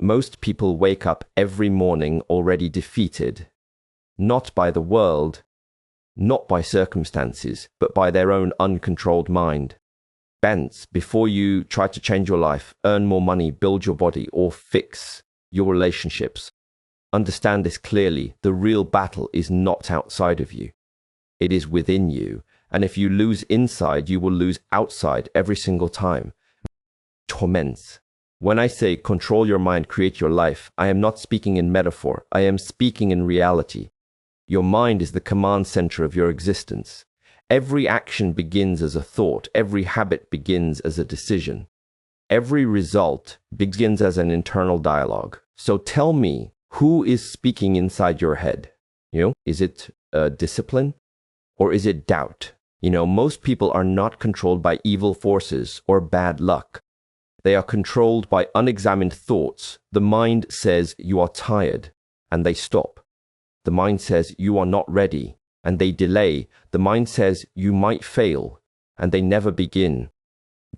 Most people wake up every morning already defeated, not by the world, not by circumstances, but by their own uncontrolled mind. Bends, before you try to change your life, earn more money, build your body, or fix your relationships, understand this clearly. The real battle is not outside of you. It is within you. And if you lose inside, you will lose outside every single time. Torments. When I say control your mind, create your life, I am not speaking in metaphor. I am speaking in reality. Your mind is the command center of your existence. Every action begins as a thought. Every habit begins as a decision. Every result begins as an internal dialogue. So tell me, who is speaking inside your head? Is it discipline or is it doubt? Most people are not controlled by evil forces or bad luck. They are controlled by unexamined thoughts. The mind says you are tired, and they stop. The mind says you are not ready, and they delay. The mind says you might fail, and they never begin.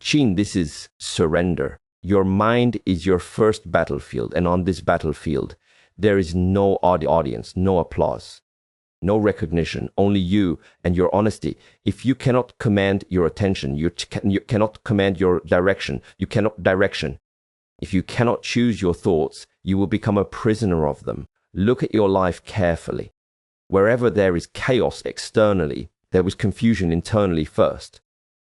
Chin, this is surrender. Your mind is your first battlefield, and on this battlefield, there is no audience, no applause, no recognition, only you and your honesty. If you cannot command your attention, you cannot command your direction, If you cannot choose your thoughts, you will become a prisoner of them. Look at your life carefully. Wherever there is chaos externally, there was confusion internally first.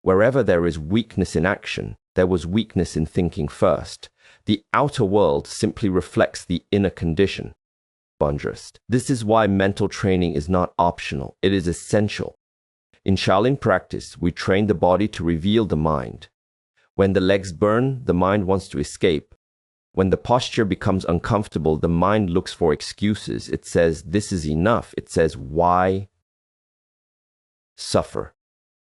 Wherever there is weakness in action, there was weakness in thinking first. The outer world simply reflects the inner condition. This is why mental training is not optional. It is essential. In Shaolin practice, we train the body to reveal the mind. When the legs burn, the mind wants to escape. When the posture becomes uncomfortable, the mind looks for excuses. It says, this is enough. It says, why suffer?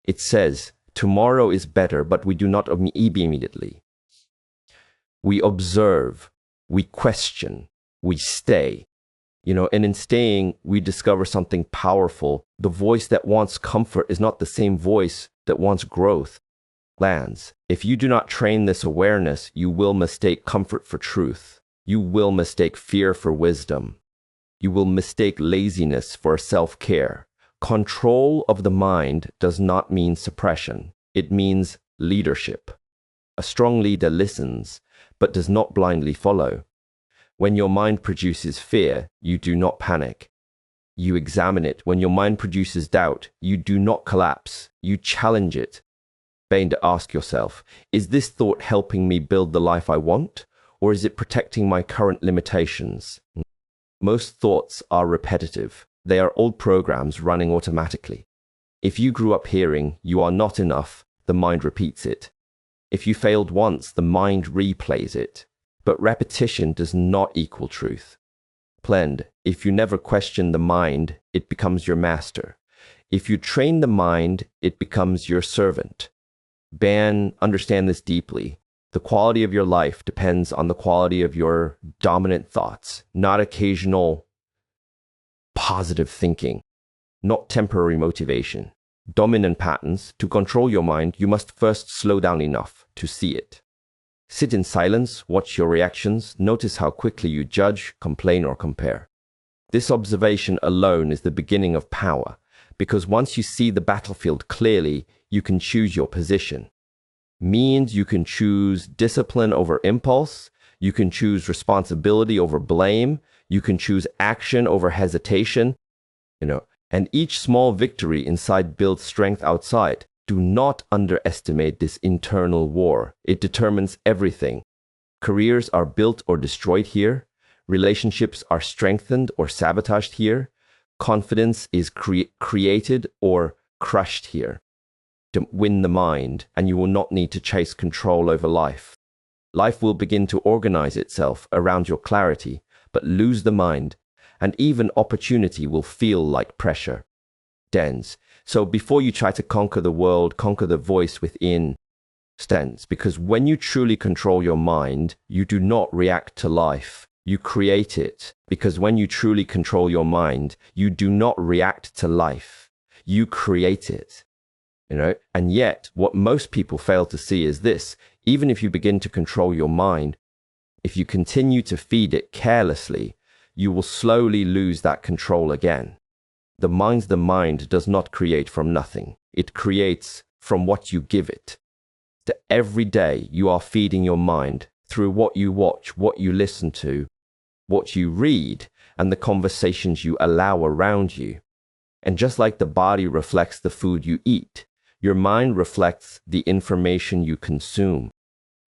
It says, tomorrow is better, but we do not immediately. We observe, we question, we stay. And in staying, we discover something powerful. The voice that wants comfort is not the same voice that wants growth. If you do not train this awareness, you will mistake comfort for truth. You will mistake fear for wisdom. You will mistake laziness for self-care. Control of the mind does not mean suppression. It means leadership. A strong leader listens, but does not blindly follow. When your mind produces fear, you do not panic. You examine it. When your mind produces doubt, you do not collapse. You challenge it. Ask yourself, is this thought helping me build the life I want, or is it protecting my current limitations? Most thoughts are repetitive. They are old programs running automatically. If you grew up hearing, you are not enough, the mind repeats it. If you failed once, the mind replays it. But repetition does not equal truth. If you never question the mind, it becomes your master. If you train the mind, it becomes your servant. Understand this deeply. The quality of your life depends on the quality of your dominant thoughts, not occasional positive thinking, not temporary motivation. Dominant patterns. To control your mind, you must first slow down enough to see it. Sit in silence, watch your reactions, notice how quickly you judge, complain, or compare. This observation alone is the beginning of power, because once you see the battlefield clearly, you can choose your position. Means you can choose discipline over impulse, you can choose responsibility over blame, you can choose action over hesitation, and each small victory inside builds strength outside. Do not underestimate this internal war. It determines everything. Careers are built or destroyed here. Relationships are strengthened or sabotaged here. Confidence is created or crushed here. To win the mind, and you will not need to chase control over life. Life will begin to organize itself around your clarity, but lose the mind, and even opportunity will feel like pressure. So before you try to conquer the world, conquer the voice within. Because when you truly control your mind, you do not react to life. You create it. Because when you truly control your mind, you do not react to life. You create it. And yet, what most people fail to see is this. Even if you begin to control your mind, If you continue to feed it carelessly, you will slowly lose that control again. The mind does not create from nothing. It creates from what you give it. That every day you are feeding your mind through what you watch, what you listen to, what you read, and the conversations you allow around you. And just like the body reflects the food you eat, your mind reflects the information you consume.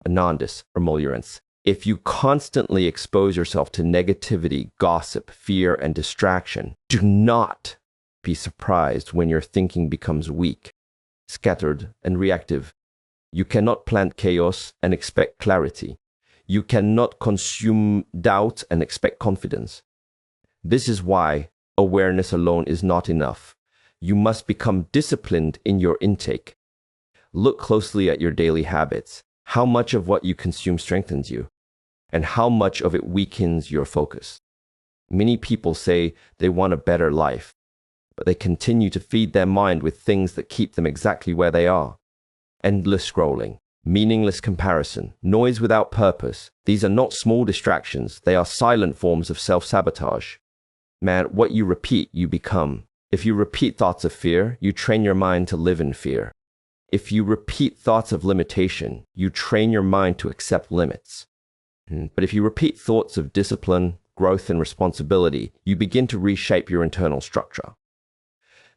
Anandis, emollients. If you constantly expose yourself to negativity, gossip, fear, and distraction, do not be surprised when your thinking becomes weak, scattered, and reactive. You cannot plant chaos and expect clarity. You cannot consume doubt and expect confidence. This is why awareness alone is not enough. You must become disciplined in your intake. Look closely at your daily habits. How much of what you consume strengthens you, and how much of it weakens your focus. Many people say they want a better life, but they continue to feed their mind with things that keep them exactly where they are. Endless scrolling, meaningless comparison, noise without purpose. These are not small distractions. They are silent forms of self-sabotage. Man, what you repeat, you become. If you repeat thoughts of fear, you train your mind to live in fear. If you repeat thoughts of limitation, you train your mind to accept limits. But if you repeat thoughts of discipline, growth, and responsibility, you begin to reshape your internal structure.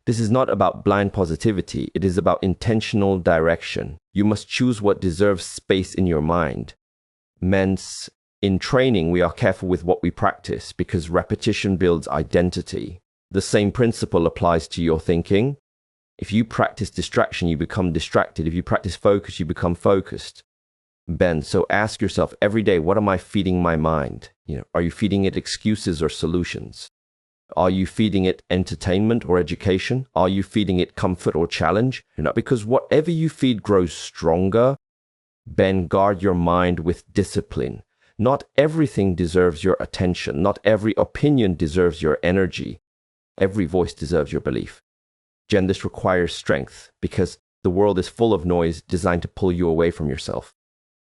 This is not about blind positivity. It is about intentional direction. You must choose what deserves space in your mind. Hence, in training, we are careful with what we practice because repetition builds identity. The same principle applies to your thinking. If you practice distraction, you become distracted. If you practice focus, you become focused. So ask yourself every day, what am I feeding my mind? Are you feeding it excuses or solutions? Are you feeding it entertainment or education? Are you feeding it comfort or challenge? Because whatever you feed grows stronger. Guard your mind with discipline. Not everything deserves your attention. Not every opinion deserves your energy. Every voice deserves your belief. This requires strength because the world is full of noise designed to pull you away from yourself.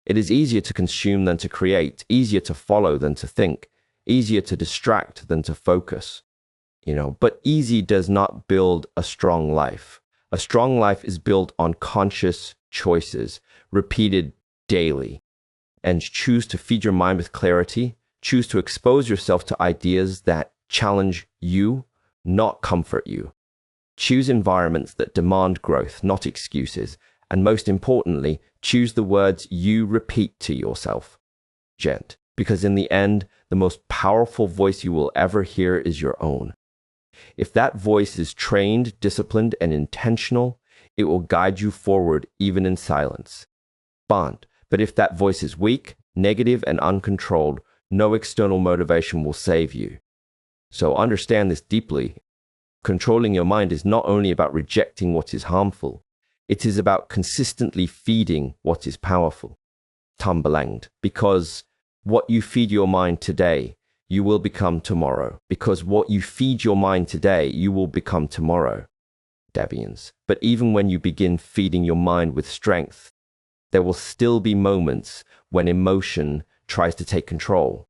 It is easier to consume than to create, easier to follow than to think, easier to distract than to focus. But easy does not build a strong life. A strong life is built on conscious choices, repeated daily. And choose to feed your mind with clarity, choose to expose yourself to ideas that challenge you, not comfort you. Choose environments that demand growth, not excuses. And most importantly, choose the words you repeat to yourself. Because in the end, the most powerful voice you will ever hear is your own. If that voice is trained, disciplined, and intentional, it will guide you forward even in silence. But if that voice is weak, negative, and uncontrolled, no external motivation will save you. So understand this deeply. Controlling your mind is not only about rejecting what is harmful, it is about consistently feeding what is powerful. Tumbalanged. Because what you feed your mind today, you will become tomorrow. Because what you feed your mind today, you will become tomorrow. Deviants. But even when you begin feeding your mind with strength, there will still be moments when emotion tries to take control.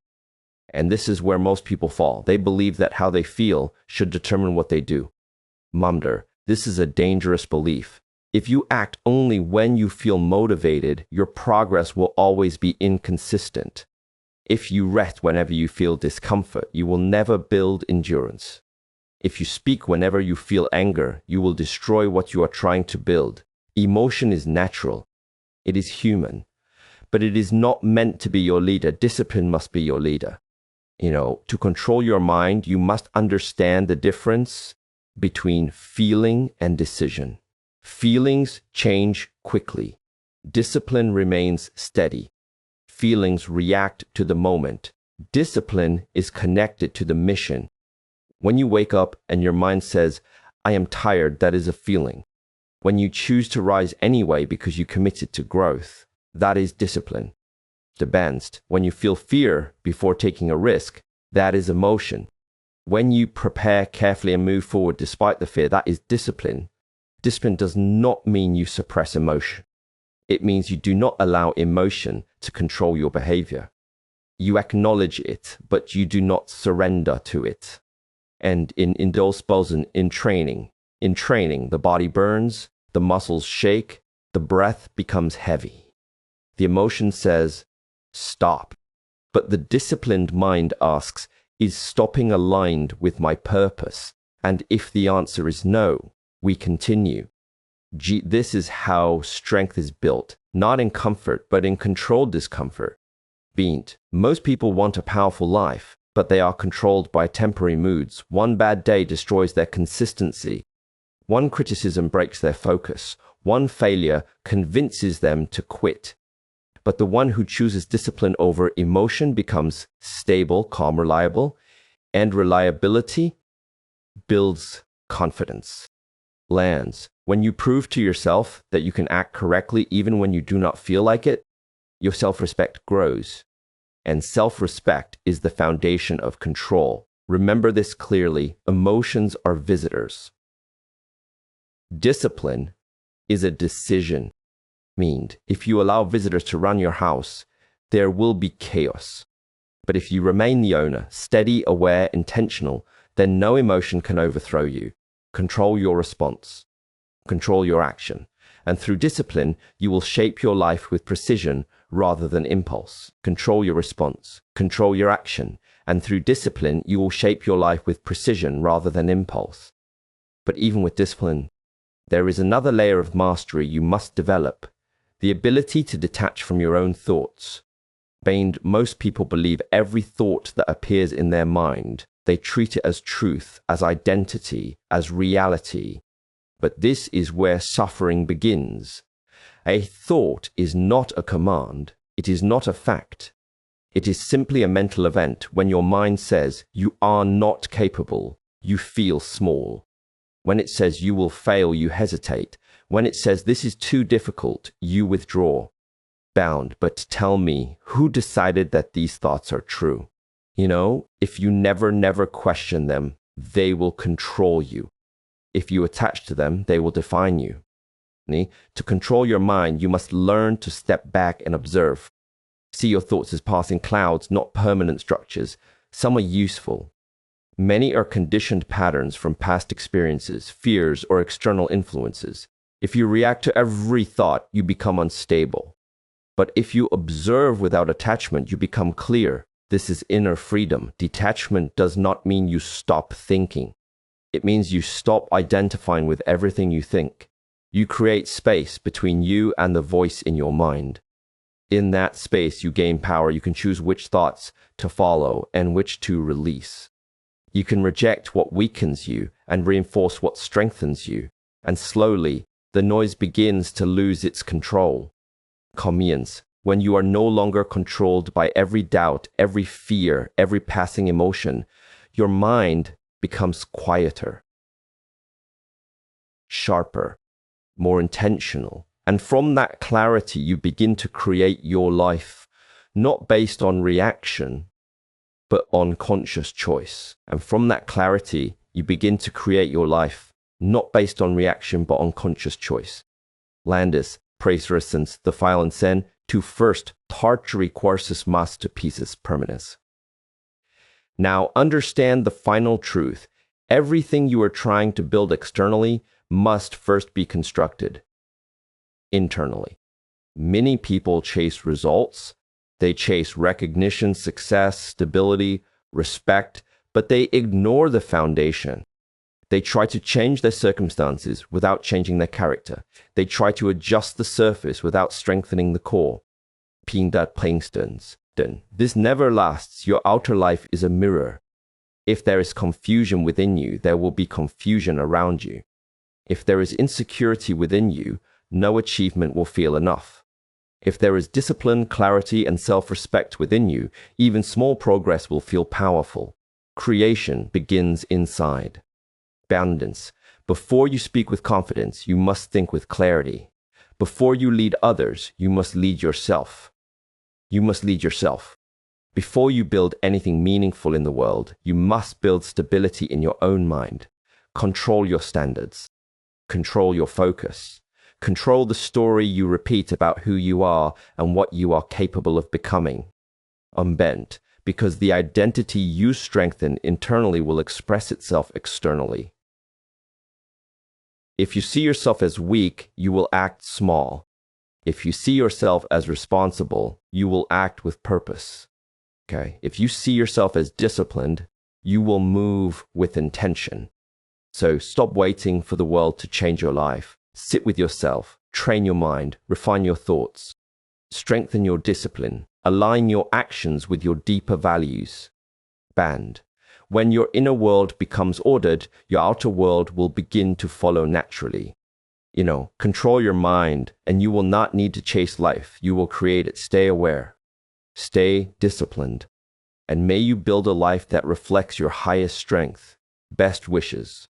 And this is where most people fall. They believe that how they feel should determine what they do. This is a dangerous belief. If you act only when you feel motivated, your progress will always be inconsistent. If you rest whenever you feel discomfort, you will never build endurance. If you speak whenever you feel anger, you will destroy what you are trying to build. Emotion is natural. It is human. But it is not meant to be your leader. Discipline must be your leader. To control your mind, you must understand the difference between feeling and decision. Feelings change quickly. Discipline remains steady. Feelings react to the moment. Discipline is connected to the mission. When you wake up and your mind says, I am tired, that is a feeling. When you choose to rise anyway because you committed to growth, that is discipline. When you feel fear before taking a risk, that is emotion. When you prepare carefully and move forward despite the fear, that is discipline. Discipline does not mean you suppress emotion. It means you do not allow emotion to control your behavior. You acknowledge it, but you do not surrender to it. And in Dolsposen, in training, the body burns, the muscles shake, the breath becomes heavy. The emotion says, stop. But the disciplined mind asks, is stopping aligned with my purpose? And if the answer is no, we continue. This is how strength is built, not in comfort, but in controlled discomfort. Most people want a powerful life, but they are controlled by temporary moods. One bad day destroys their consistency. One criticism breaks their focus. One failure convinces them to quit. But the one who chooses discipline over emotion becomes stable, calm, reliable, and reliability builds confidence. Lands. When you prove to yourself that you can act correctly even when you do not feel like it, your self-respect grows. And self-respect is the foundation of control. Remember this clearly. Emotions are visitors. Discipline is a decision. If you allow visitors to run your house, there will be chaos. But if you remain the owner, steady, aware, intentional, then no emotion can overthrow you. Control your response. Control your action. And through discipline, you will shape your life with precision rather than impulse. Control your response. Control your action. And through discipline, you will shape your life with precision rather than impulse. But even with discipline, there is another layer of mastery you must develop. The ability to detach from your own thoughts. Most people believe every thought that appears in their mind. They treat it as truth, as identity, as reality. But this is where suffering begins. A thought is not a command. It is not a fact. It is simply a mental event. When your mind says you are not capable, you feel small. When it says you will fail, you hesitate. When it says this is too difficult, you withdraw. But tell me, who decided that these thoughts are true? If you never question them, they will control you. If you attach to them, they will define you. To control your mind, you must learn to step back and observe. See your thoughts as passing clouds, not permanent structures. Some are useful. Many are conditioned patterns from past experiences, fears, or external influences. If you react to every thought, you become unstable. But if you observe without attachment, you become clear. This is inner freedom. Detachment does not mean you stop thinking. It means you stop identifying with everything you think. You create space between you and the voice in your mind. In that space, you gain power. You can choose which thoughts to follow and which to release. You can reject what weakens you and reinforce what strengthens you. And slowly, the noise begins to lose its control. Commians, when you are no longer controlled by every doubt, every fear, every passing emotion, your mind becomes quieter, sharper, more intentional. And from that clarity, you begin to create your life, not based on reaction, but on conscious choice. And from that clarity, you begin to create your life, not based on reaction, but on conscious choice. Landis, Praeseressence, the file and sen, to first tartary quarsus masterpieces permanens. Now understand the final truth. Everything you are trying to build externally must first be constructed internally. Many people chase results. They chase recognition, success, stability, respect, but they ignore the foundation. They try to change their circumstances without changing their character. They try to adjust the surface without strengthening the core. This never lasts. Your outer life is a mirror. If there is confusion within you, there will be confusion around you. If there is insecurity within you, no achievement will feel enough. If there is discipline, clarity, and self-respect within you, even small progress will feel powerful. Creation begins inside. Abundance. Before you speak with confidence, you must think with clarity. Before you lead others, you must lead yourself. You must lead yourself. Before you build anything meaningful in the world, you must build stability in your own mind. Control your standards. Control your focus. Control the story you repeat about who you are and what you are capable of becoming. unbent, because the identity you strengthen internally will express itself externally. If you see yourself as weak, you will act small. If you see yourself as responsible, you will act with purpose. Okay? If you see yourself as disciplined, you will move with intention. So stop waiting for the world to change your life. Sit with yourself, train your mind, refine your thoughts, strengthen your discipline, align your actions with your deeper values. Band. When your inner world becomes ordered, your outer world will begin to follow naturally. Control your mind, and you will not need to chase life. You will create it. Stay aware. Stay disciplined. And may you build a life that reflects your highest strength. Best wishes.